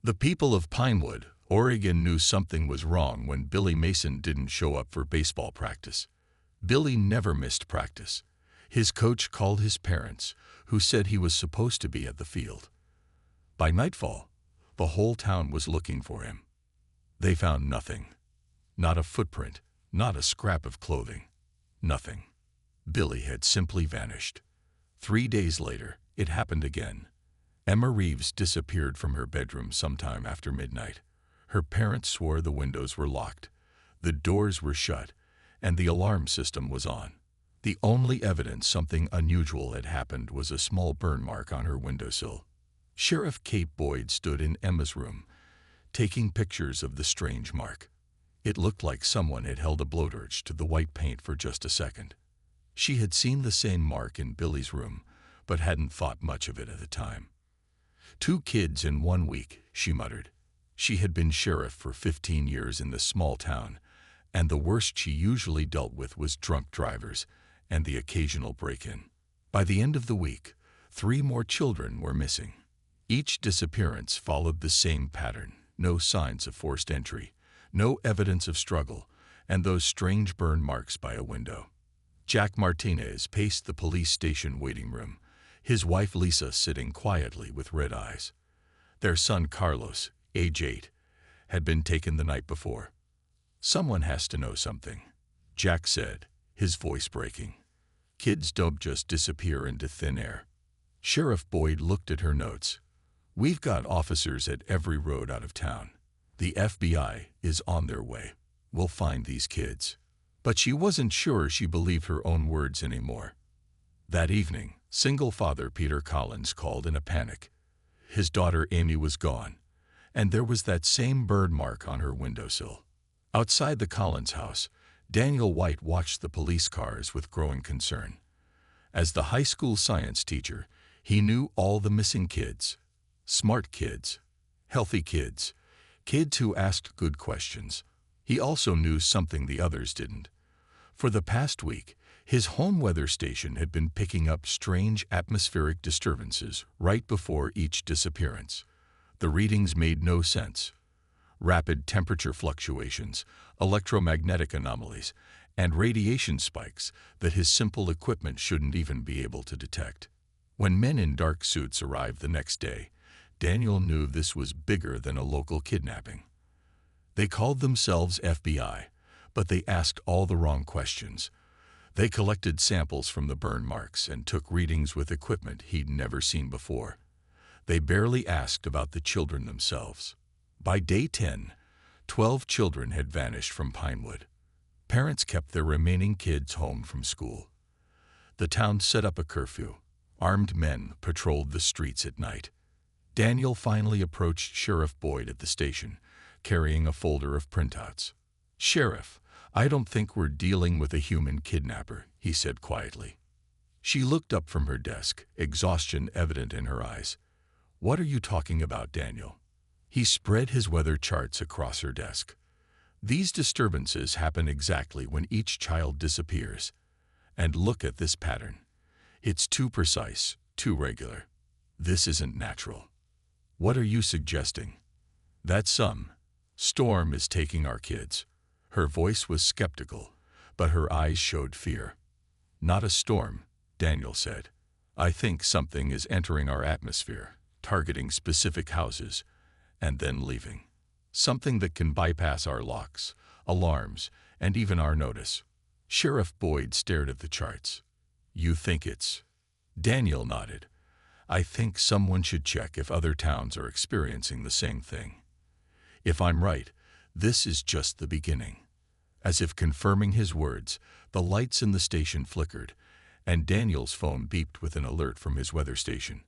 The people of Pinewood, Oregon knew something was wrong when Billy Mason didn't show up for baseball practice. Billy never missed practice. His coach called his parents, who said he was supposed to be at the field. By nightfall, the whole town was looking for him. They found nothing. Not a footprint, not a scrap of clothing. Nothing. Billy had simply vanished. 3 days later, it happened again. Emma Reeves disappeared from her bedroom sometime after midnight. Her parents swore the windows were locked, the doors were shut, and the alarm system was on. The only evidence something unusual had happened was a small burn mark on her windowsill. Sheriff Kate Boyd stood in Emma's room, taking pictures of the strange mark. It looked like someone had held a blowtorch to the white paint for just a second. She had seen the same mark in Billy's room, but hadn't thought much of it at the time. 2 kids in 1 week, she muttered. She had been sheriff for 15 years in this small town, and the worst she usually dealt with was drunk drivers and the occasional break-in. By the end of the week, 3 more children were missing. Each disappearance followed the same pattern: no signs of forced entry, no evidence of struggle, and those strange burn marks by a window. Jack Martinez paced the police station waiting room, his wife Lisa sitting quietly with red eyes. Their son Carlos, age 8, had been taken the night before. "Someone has to know something," Jack said, his voice breaking. "Kids don't just disappear into thin air." Sheriff Boyd looked at her notes. "We've got officers at every road out of town. The FBI is on their way. We'll find these kids." But she wasn't sure she believed her own words anymore. That evening, single father Peter Collins called in a panic. His daughter Amy was gone, and there was that same burn mark on her windowsill. Outside the Collins house, Daniel White watched the police cars with growing concern. As the high school science teacher, he knew all the missing kids. Smart kids, healthy kids, kids who asked good questions. He also knew something the others didn't. For the past week, his home weather station had been picking up strange atmospheric disturbances right before each disappearance. The readings made no sense. Rapid temperature fluctuations, electromagnetic anomalies, and radiation spikes that his simple equipment shouldn't even be able to detect. When men in dark suits arrived the next day, Daniel knew this was bigger than a local kidnapping. They called themselves FBI, but they asked all the wrong questions. They collected samples from the burn marks and took readings with equipment he'd never seen before. They barely asked about the children themselves. By day 10, 12 children had vanished from Pinewood. Parents kept their remaining kids home from school. The town set up a curfew. Armed men patrolled the streets at night. Daniel finally approached Sheriff Boyd at the station, carrying a folder of printouts. "Sheriff, I don't think we're dealing with a human kidnapper," he said quietly. She looked up from her desk, exhaustion evident in her eyes. "What are you talking about, Daniel?" He spread his weather charts across her desk. "These disturbances happen exactly when each child disappears. And look at this pattern. It's too precise, too regular. This isn't natural." "What are you suggesting?" "That some storm is taking our kids." Her voice was skeptical, but her eyes showed fear. "Not a storm," Daniel said. "I think something is entering our atmosphere, targeting specific houses, and then leaving. Something that can bypass our locks, alarms, and even our notice." Sheriff Boyd stared at the charts. "You think it's—" Daniel nodded. "I think someone should check if other towns are experiencing the same thing. If I'm right, this is just the beginning." As if confirming his words, the lights in the station flickered, and Daniel's phone beeped with an alert from his weather station.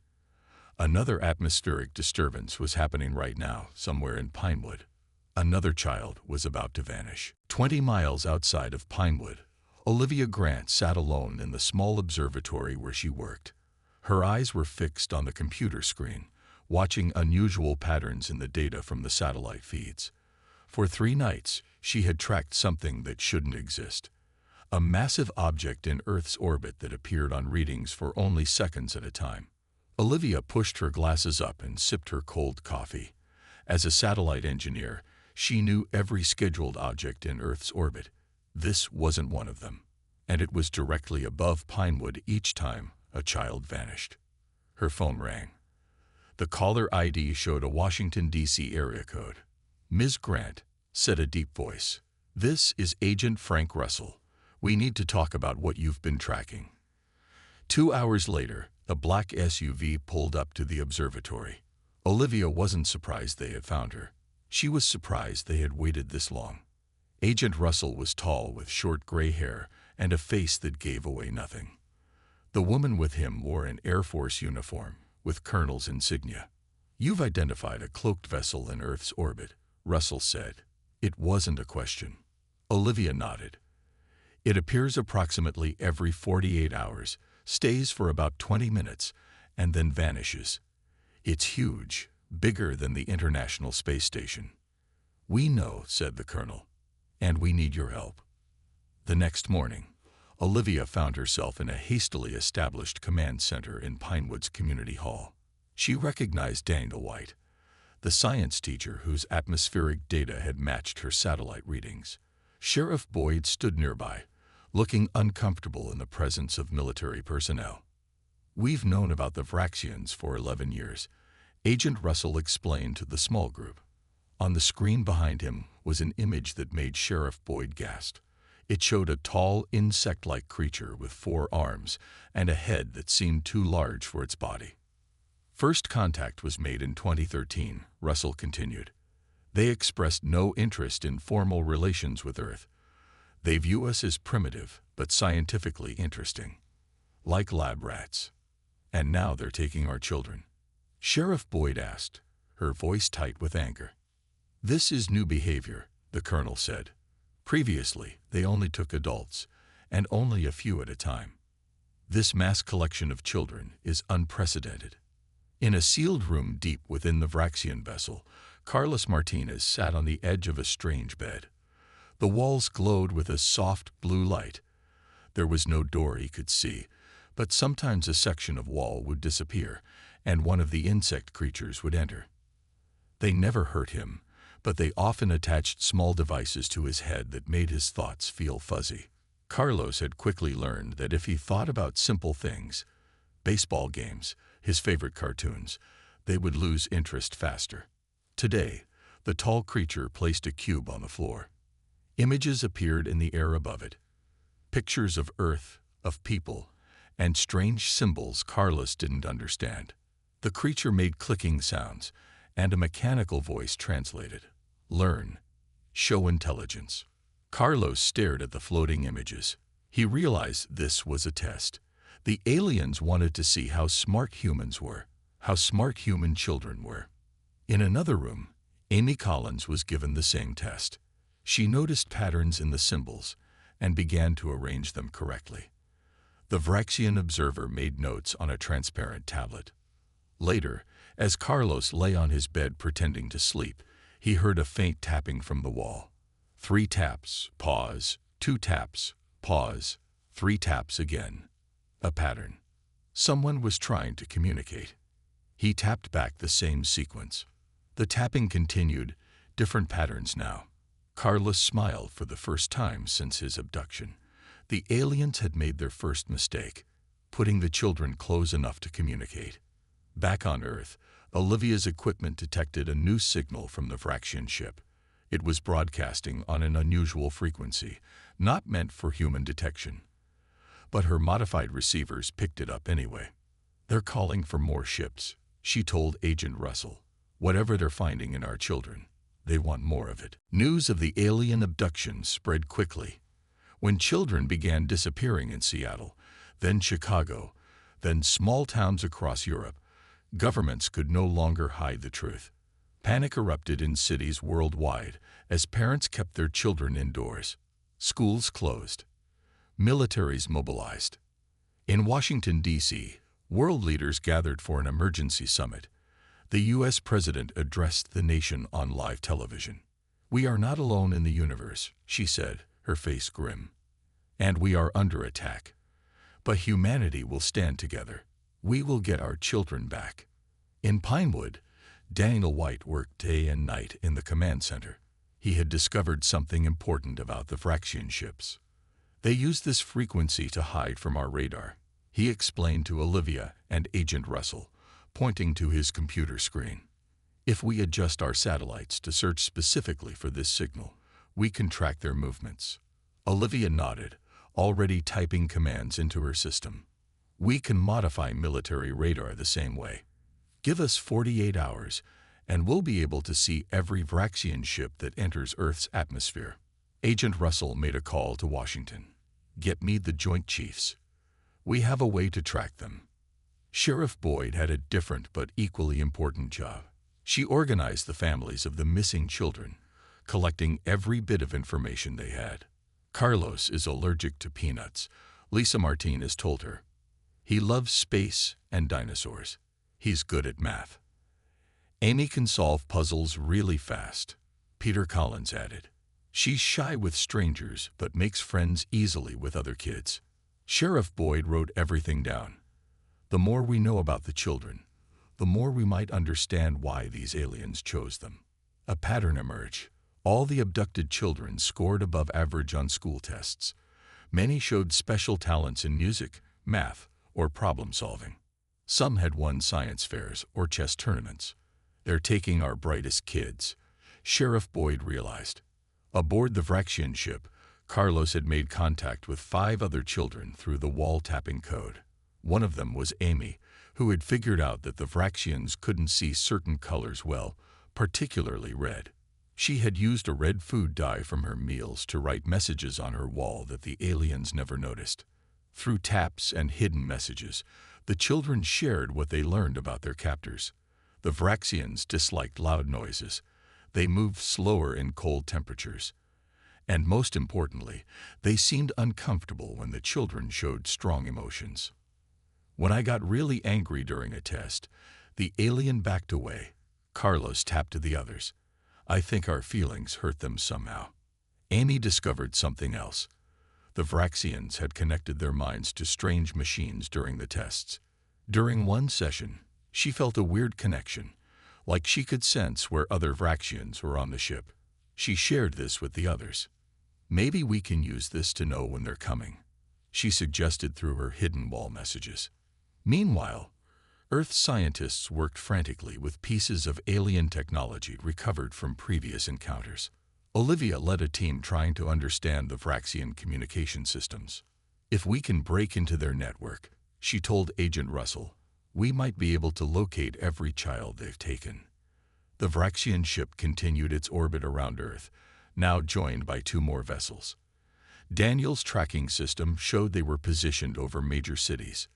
Another atmospheric disturbance was happening right now, somewhere in Pinewood. Another child was about to vanish. 20 miles outside of Pinewood, Olivia Grant sat alone in the small observatory where she worked. Her eyes were fixed on the computer screen, watching unusual patterns in the data from the satellite feeds. For 3 nights, she had tracked something that shouldn't exist. A massive object in Earth's orbit that appeared on readings for only seconds at a time. Olivia pushed her glasses up and sipped her cold coffee. As a satellite engineer, she knew every scheduled object in Earth's orbit. This wasn't one of them, and it was directly above Pinewood each time a child vanished. Her phone rang. The caller ID showed a Washington, D.C. area code. "Ms. Grant," said a deep voice, "this is Agent Frank Russell. We need to talk about what you've been tracking." 2 hours later, a black SUV pulled up to the observatory. Olivia wasn't surprised they had found her. She was surprised they had waited this long. Agent Russell was tall with short gray hair and a face that gave away nothing. The woman with him wore an Air Force uniform with colonel's insignia. "You've identified a cloaked vessel in Earth's orbit," Russell said. It wasn't a question. Olivia nodded. "It appears approximately every 48 hours, stays for about 20 minutes, and then vanishes. It's huge, bigger than the International Space Station." "We know," said the colonel, "and we need your help." The next morning, Olivia found herself in a hastily established command center in Pinewood's community hall. She recognized Daniel White, the science teacher whose atmospheric data had matched her satellite readings. Sheriff Boyd stood nearby, looking uncomfortable in the presence of military personnel. "We've known about the Vraxians for 11 years, Agent Russell explained to the small group. On the screen behind him was an image that made Sheriff Boyd gasp. It showed a tall, insect-like creature with 4 arms and a head that seemed too large for its body. "First contact was made in 2013, Russell continued. "They expressed no interest in formal relations with Earth. They view us as primitive, but scientifically interesting. Like lab rats. And now they're taking our children." Sheriff Boyd asked, her voice tight with anger. "This is new behavior," the colonel said. "Previously, they only took adults, and only a few at a time. This mass collection of children is unprecedented." In a sealed room deep within the Vraxian vessel, Carlos Martinez sat on the edge of a strange bed. The walls glowed with a soft blue light. There was no door he could see, but sometimes a section of wall would disappear, and one of the insect creatures would enter. They never hurt him, but they often attached small devices to his head that made his thoughts feel fuzzy. Carlos had quickly learned that if he thought about simple things, baseball games, his favorite cartoons, they would lose interest faster. Today, the tall creature placed a cube on the floor. Images appeared in the air above it. Pictures of Earth, of people, and strange symbols Carlos didn't understand. The creature made clicking sounds, and a mechanical voice translated. "Learn. Show intelligence." Carlos stared at the floating images. He realized this was a test. The aliens wanted to see how smart humans were, how smart human children were. In another room, Amy Collins was given the same test. She noticed patterns in the symbols and began to arrange them correctly. The Vraxian observer made notes on a transparent tablet. Later, as Carlos lay on his bed pretending to sleep, he heard a faint tapping from the wall. 3 taps, pause, 2 taps, pause, 3 taps again. A pattern. Someone was trying to communicate. He tapped back the same sequence. The tapping continued, different patterns now. Carlos smiled for the first time since his abduction. The aliens had made their first mistake, putting the children close enough to communicate. Back on Earth, Olivia's equipment detected a new signal from the Vraxian ship. It was broadcasting on an unusual frequency, not meant for human detection. But her modified receivers picked it up anyway. "They're calling for more ships," she told Agent Russell. "Whatever they're finding in our children, they want more of it." News of the alien abduction spread quickly. When children began disappearing in Seattle, then Chicago, then small towns across Europe, governments could no longer hide the truth. Panic erupted in cities worldwide as parents kept their children indoors. Schools closed. Militaries mobilized. In Washington, D.C., world leaders gathered for an emergency summit. The U.S. President addressed the nation on live television. "We are not alone in the universe," she said, her face grim. "And we are under attack. But humanity will stand together. We will get our children back." In Pinewood, Daniel White worked day and night in the command center. He had discovered something important about the Vraxian ships. They use this frequency to hide from our radar, he explained to Olivia and Agent Russell, pointing to his computer screen. If we adjust our satellites to search specifically for this signal, we can track their movements. Olivia nodded, already typing commands into her system. We can modify military radar the same way. Give us 48 hours, and we'll be able to see every Vraxian ship that enters Earth's atmosphere. Agent Russell made a call to Washington. Get me the Joint Chiefs. We have a way to track them. Sheriff Boyd had a different but equally important job. She organized the families of the missing children, collecting every bit of information they had. Carlos is allergic to peanuts, Lisa Martinez told her. He loves space and dinosaurs. He's good at math. Amy can solve puzzles really fast, Peter Collins added. She's shy with strangers but makes friends easily with other kids. Sheriff Boyd wrote everything down. The more we know about the children, the more we might understand why these aliens chose them. A pattern emerged. All the abducted children scored above average on school tests. Many showed special talents in music, math, or problem solving. Some had won science fairs or chess tournaments. They're taking our brightest kids, Sheriff Boyd realized. Aboard the Vraxian ship, Carlos had made contact with 5 other children through the wall-tapping code. One of them was Amy, who had figured out that the Vraxians couldn't see certain colors well, particularly red. She had used a red food dye from her meals to write messages on her wall that the aliens never noticed. Through taps and hidden messages, the children shared what they learned about their captors. The Vraxians disliked loud noises. They moved slower in cold temperatures. And most importantly, they seemed uncomfortable when the children showed strong emotions. When I got really angry during a test, the alien backed away. Carlos tapped to the others. I think our feelings hurt them somehow. Amy discovered something else. The Vraxians had connected their minds to strange machines during the tests. During one session, she felt a weird connection, like she could sense where other Vraxians were on the ship. She shared this with the others. Maybe we can use this to know when they're coming, she suggested through her hidden wall messages. Meanwhile, Earth scientists worked frantically with pieces of alien technology recovered from previous encounters. Olivia led a team trying to understand the Vraxian communication systems. If we can break into their network, she told Agent Russell, we might be able to locate every child they've taken. The Vraxian ship continued its orbit around Earth, now joined by 2 more vessels. Daniel's tracking system showed they were positioned over major cities: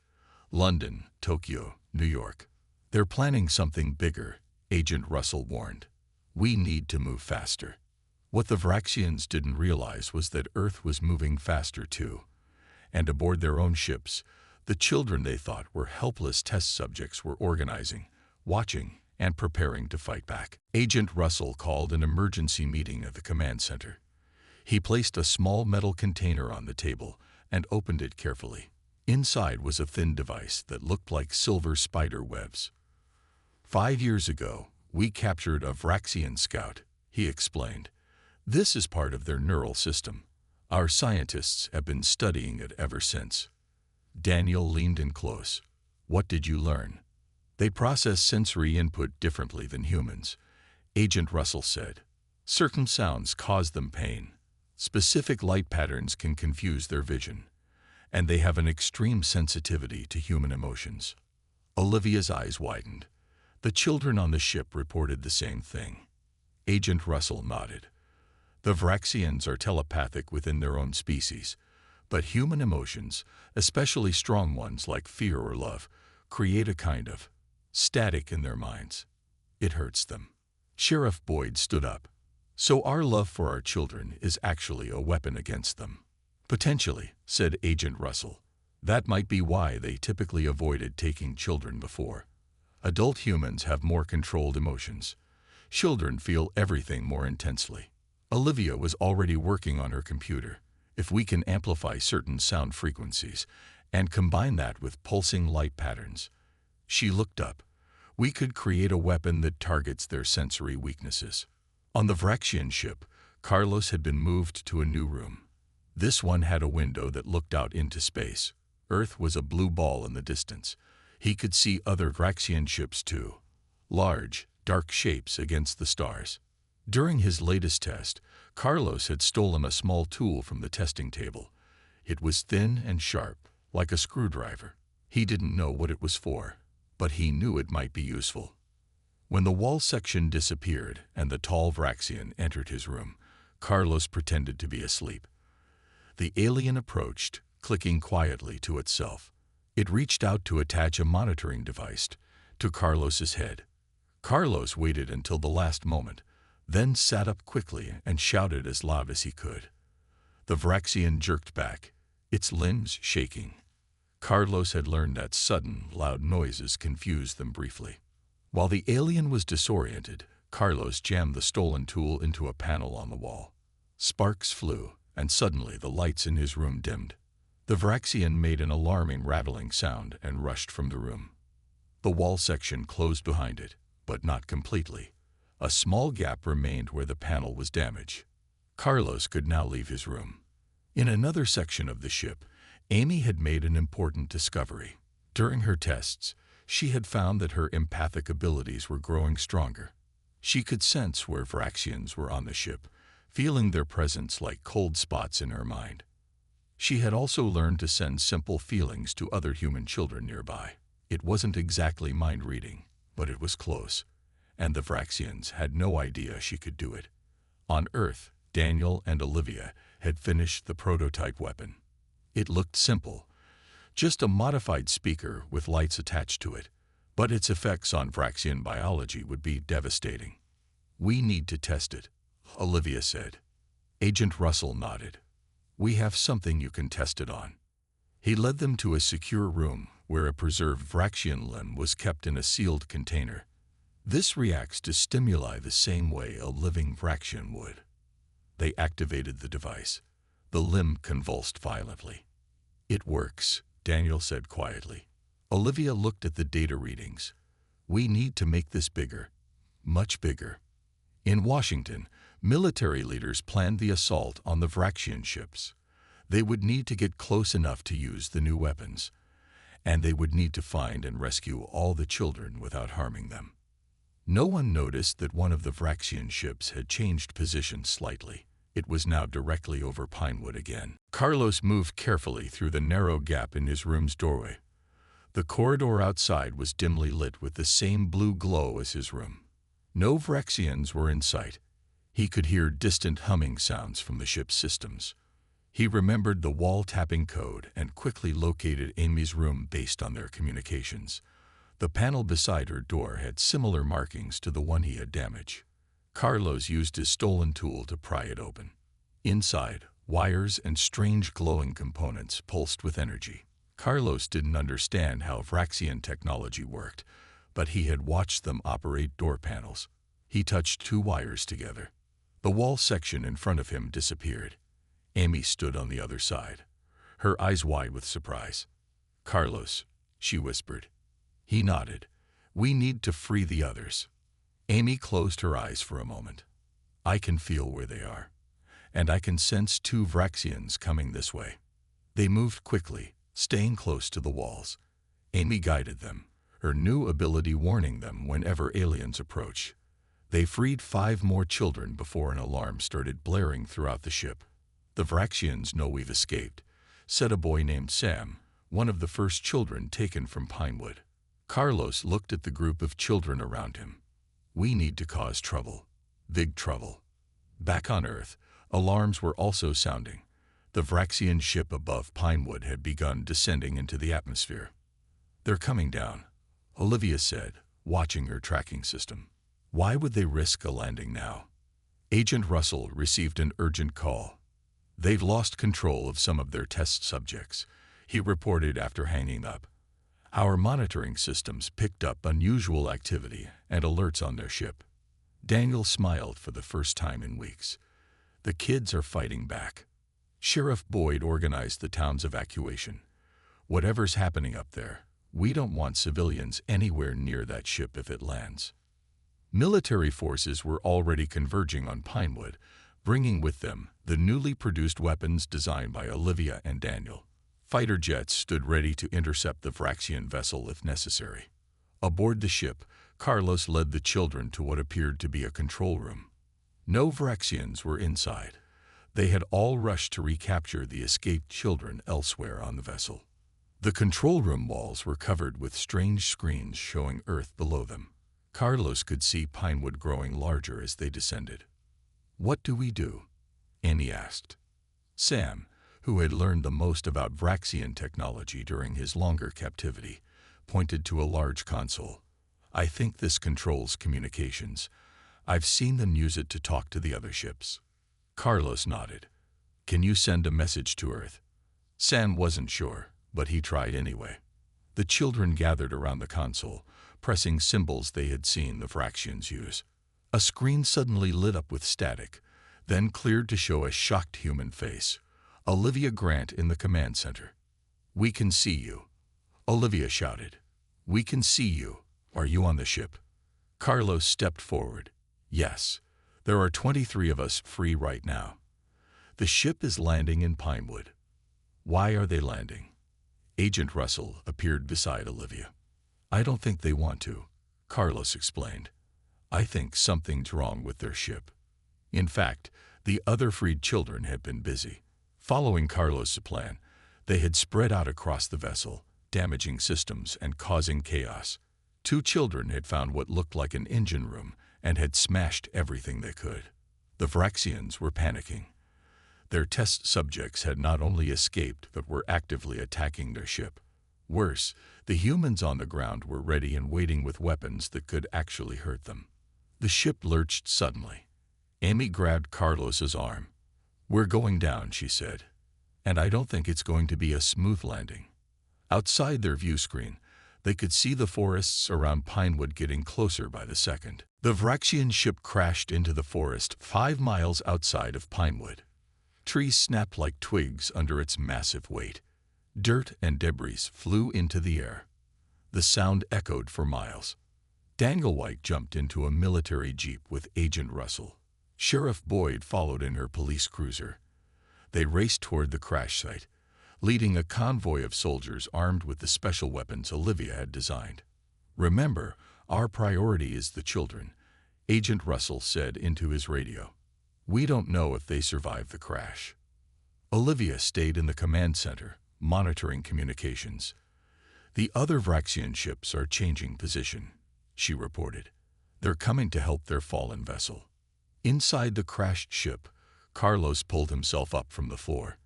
London, Tokyo, New York. They're planning something bigger, Agent Russell warned. We need to move faster. What the Vraxians didn't realize was that Earth was moving faster too. And aboard their own ships, the children they thought were helpless test subjects were organizing, watching, and preparing to fight back. Agent Russell called an emergency meeting at the command center. He placed a small metal container on the table and opened it carefully. Inside was a thin device that looked like silver spider webs. 5 years ago, we captured a Vraxian scout, he explained. This is part of their neural system. Our scientists have been studying it ever since. Daniel leaned in close. What did you learn? They process sensory input differently than humans, Agent Russell said. Certain sounds cause them pain. Specific light patterns can confuse their vision, and they have an extreme sensitivity to human emotions. Olivia's eyes widened. The children on the ship reported the same thing. Agent Russell nodded. The Vraxians are telepathic within their own species, but human emotions, especially strong ones like fear or love, create a kind of static in their minds. It hurts them. Sheriff Boyd stood up. So our love for our children is actually a weapon against them. Potentially, said Agent Russell. That might be why they typically avoided taking children before. Adult humans have more controlled emotions. Children feel everything more intensely. Olivia was already working on her computer. If we can amplify certain sound frequencies and combine that with pulsing light patterns. She looked up. We could create a weapon that targets their sensory weaknesses. On the Vraxian ship, Carlos had been moved to a new room. This one had a window that looked out into space. Earth was a blue ball in the distance. He could see other Vraxian ships too. Large, dark shapes against the stars. During his latest test, Carlos had stolen a small tool from the testing table. It was thin and sharp, like a screwdriver. He didn't know what it was for, but he knew it might be useful. When the wall section disappeared and the tall Vraxian entered his room, Carlos pretended to be asleep. The alien approached, clicking quietly to itself. It reached out to attach a monitoring device to Carlos's head. Carlos waited until the last moment, then sat up quickly and shouted as loud as he could. The Vraxian jerked back, its limbs shaking. Carlos had learned that sudden, loud noises confused them briefly. While the alien was disoriented, Carlos jammed the stolen tool into a panel on the wall. Sparks flew, and suddenly the lights in his room dimmed. The Vraxian made an alarming rattling sound and rushed from the room. The wall section closed behind it, but not completely. A small gap remained where the panel was damaged. Carlos could now leave his room. In another section of the ship, Amy had made an important discovery. During her tests, she had found that her empathic abilities were growing stronger. She could sense where Vraxians were on the ship, feeling their presence like cold spots in her mind. She had also learned to send simple feelings to other human children nearby. It wasn't exactly mind reading, but it was close, and the Vraxians had no idea she could do it. On Earth, Daniel and Olivia had finished the prototype weapon. It looked simple, just a modified speaker with lights attached to it, but its effects on Vraxian biology would be devastating. "We need to test it," Olivia said. Agent Russell nodded. "We have something you can test it on." He led them to a secure room where a preserved Vraxian limb was kept in a sealed container. This reacts to stimuli the same way a living Vraxian would. They activated the device. The limb convulsed violently. "It works," Daniel said quietly. Olivia looked at the data readings. "We need to make this bigger, much bigger." In Washington, military leaders planned the assault on the Vraxian ships. They would need to get close enough to use the new weapons, and they would need to find and rescue all the children without harming them. No one noticed that one of the Vraxian ships had changed position slightly. It was now directly over Pinewood again. Carlos moved carefully through the narrow gap in his room's doorway. The corridor outside was dimly lit with the same blue glow as his room. No Vraxians were in sight. He could hear distant humming sounds from the ship's systems. He remembered the wall-tapping code and quickly located Amy's room based on their communications. The panel beside her door had similar markings to the one he had damaged. Carlos used his stolen tool to pry it open. Inside, wires and strange glowing components pulsed with energy. Carlos didn't understand how Vraxian technology worked, but he had watched them operate door panels. He touched two wires together. The wall section in front of him disappeared. Amy stood on the other side, her eyes wide with surprise. "Carlos," she whispered. He nodded. "We need to free the others." Amy closed her eyes for a moment. "I can feel where they are, and I can sense two Vraxians coming this way." They moved quickly, staying close to the walls. Amy guided them, her new ability warning them whenever aliens approach. They freed 5 more children before an alarm started blaring throughout the ship. "The Vraxians know we've escaped," said a boy named Sam, one of the first children taken from Pinewood. Carlos looked at the group of children around him. "We need to cause trouble. Big trouble." Back on Earth, alarms were also sounding. The Vraxian ship above Pinewood had begun descending into the atmosphere. "They're coming down," Olivia said, watching her tracking system. Why would they risk a landing now? Agent Russell received an urgent call. "They've lost control of some of their test subjects," he reported after hanging up. "Our monitoring systems picked up unusual activity and alerts on their ship." Daniel smiled for the first time in weeks. "The kids are fighting back." Sheriff Boyd organized the town's evacuation. "Whatever's happening up there, We don't want civilians anywhere near that ship if it lands. Military forces were already converging on Pinewood, bringing with them the newly produced weapons designed by Olivia and Daniel. Fighter jets stood ready to intercept the Vraxian vessel if necessary. Aboard the ship, Carlos led the children to what appeared to be a control room. No Vraxians were inside. They had all rushed to recapture the escaped children elsewhere on the vessel. The control room walls were covered with strange screens showing Earth below them. Carlos could see Pinewood growing larger as they descended. "What do we do?" Annie asked. Sam, who had learned the most about Vraxian technology during his longer captivity, pointed to a large console. "I think this controls communications. I've seen them use it to talk to the other ships." Carlos nodded. "Can you send a message to Earth?" Sam wasn't sure, but he tried anyway. The children gathered around the console, pressing symbols they had seen the Vraxians use. A screen suddenly lit up with static, then cleared to show a shocked human face. Olivia Grant in the command center. "We can see you," Olivia shouted. "We can see you. Are you on the ship?" Carlos stepped forward. "Yes. There are 23 of us free right now. The ship is landing in Pinewood." "Why are they landing?" Agent Russell appeared beside Olivia. "I don't think they want to," Carlos explained. "I think something's wrong with their ship." In fact, the other freed children had been busy. Following Carlos' plan, they had spread out across the vessel, damaging systems and causing chaos. 2 children had found what looked like an engine room and had smashed everything they could. The Vraxians were panicking. Their test subjects had not only escaped but were actively attacking their ship. Worse, the humans on the ground were ready and waiting with weapons that could actually hurt them. The ship lurched suddenly. Amy grabbed Carlos's arm. "We're going down," she said, "and I don't think it's going to be a smooth landing." Outside their view screen, they could see the forests around Pinewood getting closer by the second. The Vraxian ship crashed into the forest 5 miles outside of Pinewood. Trees snapped like twigs under its massive weight. Dirt and debris flew into the air. The sound echoed for miles. Daniel White jumped into a military jeep with Agent Russell. Sheriff Boyd followed in her police cruiser. They raced toward the crash site, leading a convoy of soldiers armed with the special weapons Olivia had designed. "Remember, our priority is the children," Agent Russell said into his radio. "We don't know if they survived the crash." Olivia stayed in the command center, monitoring communications. "The other Vraxian ships are changing position," she reported. "They're coming to help their fallen vessel." Inside the crashed ship, Carlos pulled himself up from the floor.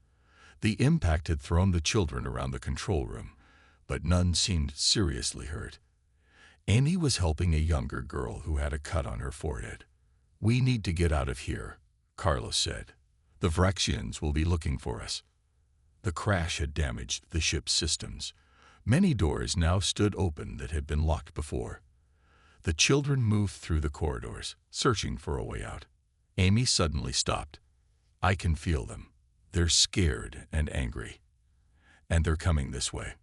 The impact had thrown the children around the control room, but none seemed seriously hurt. Annie was helping a younger girl who had a cut on her forehead. "We need to get out of here," Carlos said. "The Vraxians will be looking for us." The crash had damaged the ship's systems. Many doors now stood open that had been locked before. The children moved through the corridors, searching for a way out. Amy suddenly stopped. "I can feel them. They're scared and angry. And they're coming this way."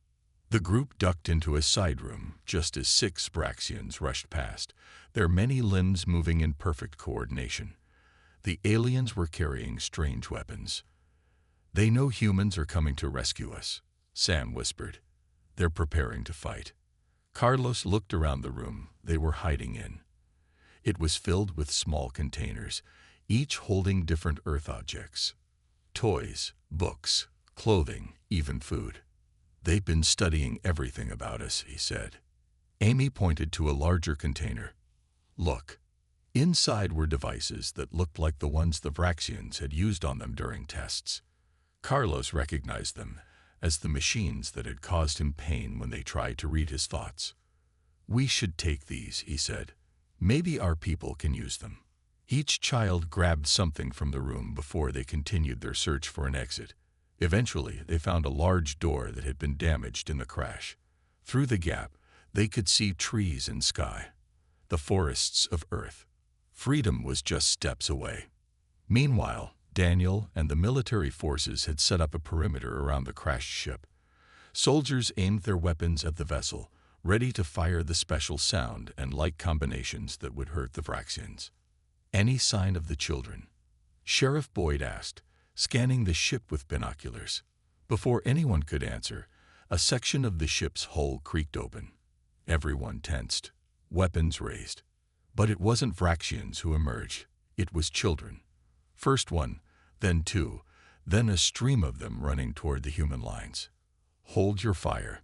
The group ducked into a side room just as 6 Vraxians rushed past, their many limbs moving in perfect coordination. The aliens were carrying strange weapons. "They know humans are coming to rescue us," Sam whispered. "They're preparing to fight." Carlos looked around the room they were hiding in. It was filled with small containers, each holding different Earth objects. Toys, books, clothing, even food. "They've been studying everything about us," he said. Amy pointed to a larger container. "Look." Inside were devices that looked like the ones the Vraxians had used on them during tests. Carlos recognized them as the machines that had caused him pain when they tried to read his thoughts. "We should take these," he said. "Maybe our people can use them." Each child grabbed something from the room before they continued their search for an exit. Eventually, they found a large door that had been damaged in the crash. Through the gap, they could see trees and sky, the forests of Earth. Freedom was just steps away. Meanwhile, Daniel and the military forces had set up a perimeter around the crashed ship. Soldiers aimed their weapons at the vessel, ready to fire the special sound and light combinations that would hurt the Vraxians. "Any sign of the children?" Sheriff Boyd asked, scanning the ship with binoculars. Before anyone could answer, a section of the ship's hull creaked open. Everyone tensed, weapons raised. But it wasn't Vraxians who emerged, it was children. First one, then two, then a stream of them running toward the human lines. "Hold your fire,"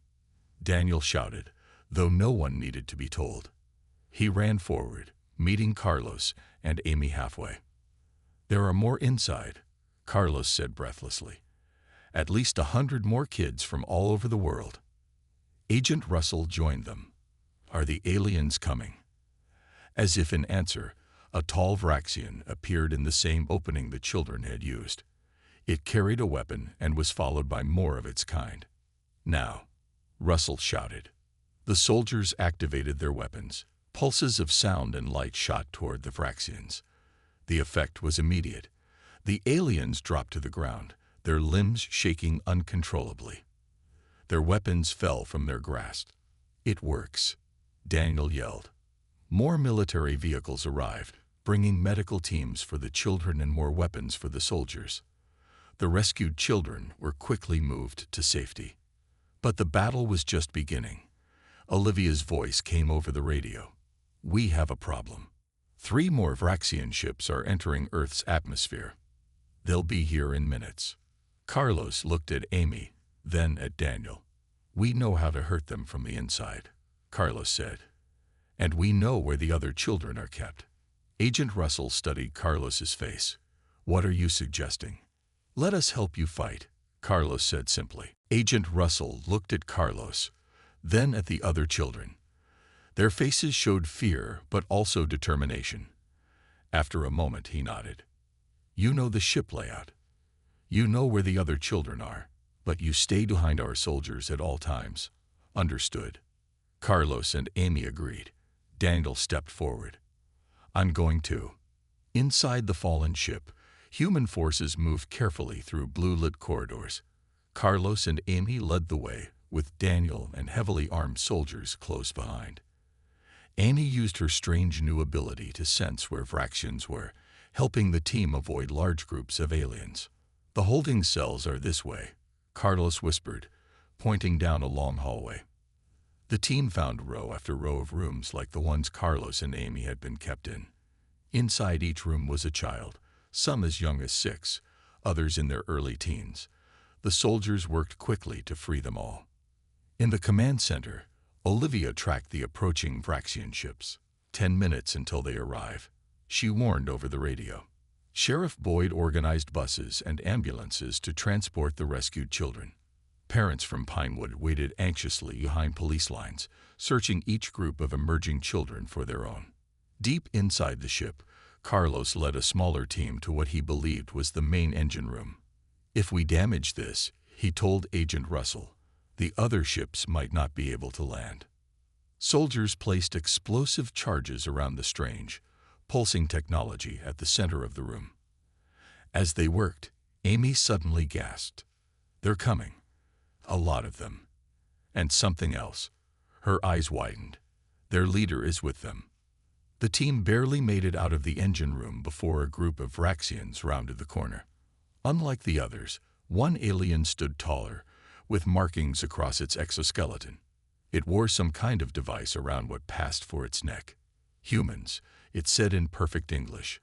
Daniel shouted, though no one needed to be told. He ran forward, meeting Carlos and Amy halfway. "There are more inside," Carlos said breathlessly. "At least 100 more kids from all over the world." Agent Russell joined them. "Are the aliens coming?" As if in answer, a tall Vraxian appeared in the same opening the children had used. It carried a weapon and was followed by more of its kind. "Now," Russell shouted. The soldiers activated their weapons. Pulses of sound and light shot toward the Vraxians. The effect was immediate. The aliens dropped to the ground, their limbs shaking uncontrollably. Their weapons fell from their grasp. "It works," Daniel yelled. More military vehicles arrived, bringing medical teams for the children and more weapons for the soldiers. The rescued children were quickly moved to safety. But the battle was just beginning. Olivia's voice came over the radio. "We have a problem. 3 more Vraxian ships are entering Earth's atmosphere. They'll be here in minutes." Carlos looked at Amy, then at Daniel. "We know how to hurt them from the inside," Carlos said. "And we know where the other children are kept." Agent Russell studied Carlos's face. "What are you suggesting?" "Let us help you fight," Carlos said simply. Agent Russell looked at Carlos, then at the other children. Their faces showed fear, but also determination. After a moment, he nodded. "You know the ship layout. You know where the other children are, but you stay behind our soldiers at all times." "Understood." Carlos and Amy agreed. Daniel stepped forward. "I'm going too." Inside the fallen ship, human forces moved carefully through blue-lit corridors. Carlos and Amy led the way, with Daniel and heavily armed soldiers close behind. Amy used her strange new ability to sense where Vraxians were, helping the team avoid large groups of aliens. "The holding cells are this way," Carlos whispered, pointing down a long hallway. The team found row after row of rooms like the ones Carlos and Amy had been kept in. Inside each room was a child, some as young as 6, others in their early teens. The soldiers worked quickly to free them all. In the command center, Olivia tracked the approaching Vraxian ships. 10 minutes until they arrive, she warned over the radio. Sheriff Boyd organized buses and ambulances to transport the rescued children. Parents from Pinewood waited anxiously behind police lines, searching each group of emerging children for their own. Deep inside the ship, Carlos led a smaller team to what he believed was the main engine room. "If we damage this," he told Agent Russell, "the other ships might not be able to land." Soldiers placed explosive charges around the strange, pulsing technology at the center of the room. As they worked, Amy suddenly gasped. "They're coming. A lot of them. And something else." Her eyes widened. "Their leader is with them." The team barely made it out of the engine room before a group of Vraxians rounded the corner. Unlike the others, one alien stood taller, with markings across its exoskeleton. It wore some kind of device around what passed for its neck. "Humans," it said in perfect English,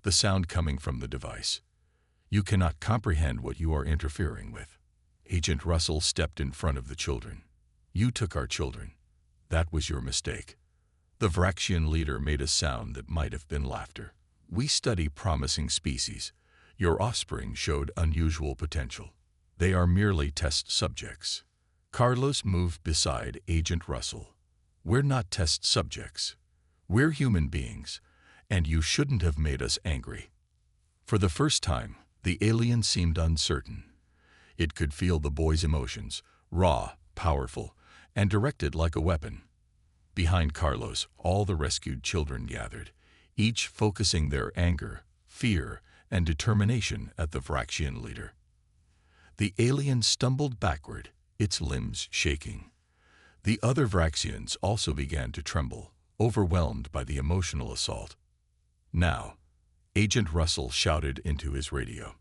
the sound coming from the device. "You cannot comprehend what you are interfering with." Agent Russell stepped in front of the children. "You took our children. That was your mistake." The Vraxian leader made a sound that might have been laughter. "We study promising species. Your offspring showed unusual potential. They are merely test subjects." Carlos moved beside Agent Russell. "We're not test subjects. We're human beings, and you shouldn't have made us angry." For the first time, the alien seemed uncertain. It could feel the boy's emotions, raw, powerful, and directed like a weapon. Behind Carlos, all the rescued children gathered, each focusing their anger, fear, and determination at the Vraxian leader. The alien stumbled backward, its limbs shaking. The other Vraxians also began to tremble, overwhelmed by the emotional assault. Now, Agent Russell shouted into his radio.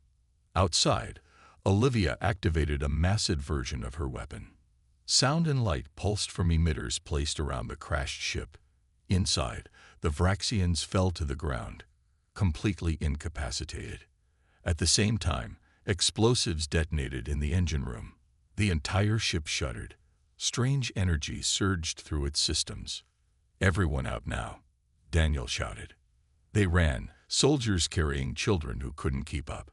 Outside, Olivia activated a massive version of her weapon. Sound and light pulsed from emitters placed around the crashed ship. Inside, the Vraxians fell to the ground, completely incapacitated. At the same time, explosives detonated in the engine room. The entire ship shuddered. Strange energy surged through its systems. "Everyone out now," Daniel shouted. They ran, soldiers carrying children who couldn't keep up.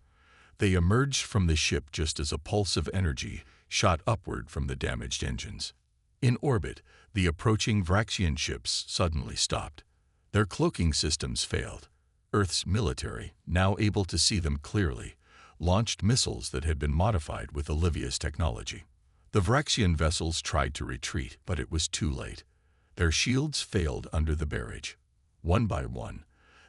They emerged from the ship just as a pulse of energy shot upward from the damaged engines. In orbit, the approaching Vraxian ships suddenly stopped. Their cloaking systems failed. Earth's military, now able to see them clearly, launched missiles that had been modified with Olivia's technology. The Vraxian vessels tried to retreat, but it was too late. Their shields failed under the barrage. One by one,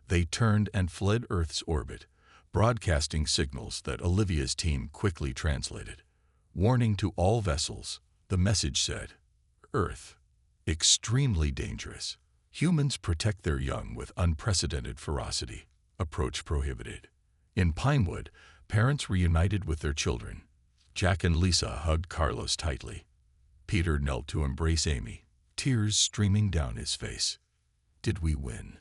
they turned and fled Earth's orbit, broadcasting signals that Olivia's team quickly translated. "Warning to all vessels," the message said. "Earth. Extremely dangerous. Humans protect their young with unprecedented ferocity. Approach prohibited." In Pinewood, parents reunited with their children. Jack and Lisa hugged Carlos tightly. Peter knelt to embrace Amy, tears streaming down his face. "Did we win?"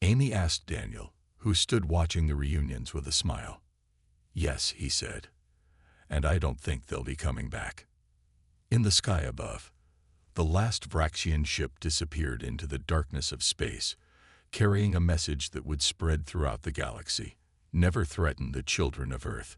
Amy asked Daniel, who stood watching the reunions with a smile. "Yes," he said. "And I don't think they'll be coming back." In the sky above, the last Vraxian ship disappeared into the darkness of space, carrying a message that would spread throughout the galaxy. Never threaten the children of Earth.